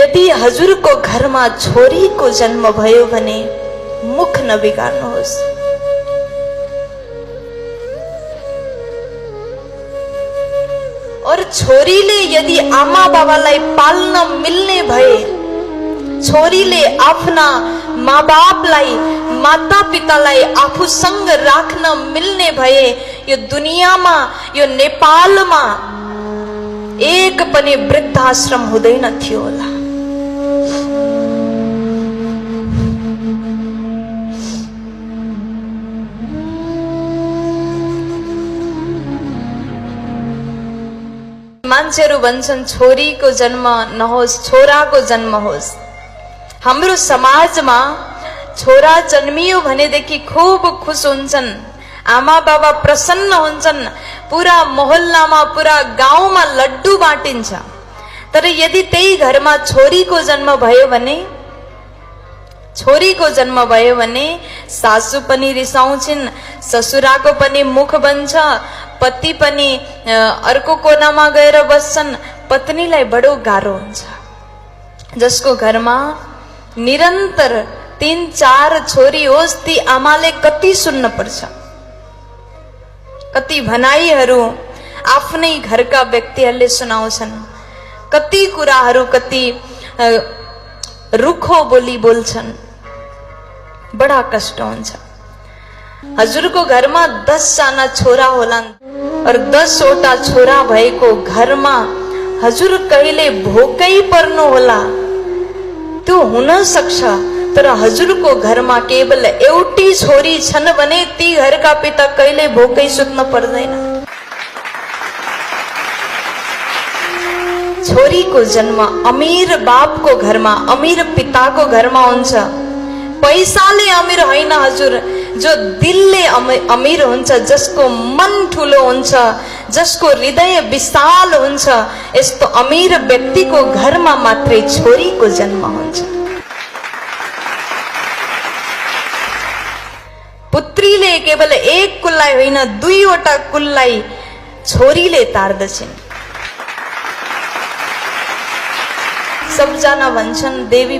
यदि हजुर को घर में छोरी को जन्म भयो भने मुख न बिगार्नुहोस्। और छोरीले यदि आमा बाबालाई पाल्न मिल्ने भए, छोरीले आफ्ना माँ बापलाई माता पितालाई आफूसँग राख्न मिल्ने भए यो दुनियामा यो नेपालमा एक पनि वृद्धाश्रम हुँदैन थियो होला। मान्छेहरू भन्छन् छोरीको जन्म नहोस्, छोराको जन्म होस्। हाम्रो समाजमा छोरा जन्मियो भनेदेखि खूब खुश हुन्छन्, आमा बाबा प्रसन्न हुन्छन्, पूरा मोहल्लामा पूरा गाउँमा लड्डु बाटिन्छ। तर यदि त्यही घरमा छोरीको जन्म भयो भने सासु पनि रिसाउँछिन्, ससुराको पनि मुख बन्छ, पति पनि अर्को कोनामा गएर बस्छन्, पत्नीलाई बडो गाह्रो हुन्छ। जसको घरमा निरन्तर 3-4 छोरी होस्, ती आमाले कति सुन्न पर्छ। कति भनाइहरू आफ्नै घरका व्यक्तिहरूले सुनाउँछन्, कति कुराहरू कति रुखो बोली बोल्छन्, बडा कष्ट हुन्छ। हजुरको घरमा 10 जना छोरा होलान् और 10 वटा छोरा भएको घरमा हजुर कहिले भोकै पर्नु होला, त्यो हुन सक्छ। तर हजुरको घरमा केवल एउटी छोरी छन् भने ती घरका पिता कहिले भोकै सुत्न पर्दैन। छोरीको जन्म अमीर बापको घरमा, अमीर पिताको घरमा हुन्छ। पैसाले अमीर होइन हजुर, जो दिलले अमीर हुन्छ, जसको मन ठुलो हुन्छ, जसको हृदय विशाल हुन्छ, यस्तो अमीर व्यक्तिको घरमा मात्रै छोरीको जन्म हुन्छ। पुत्रीले केवल एक कुललाई होइन 2 वटा कुललाई छोरीले तार्दछिन्। सबजना भन्छन् देवी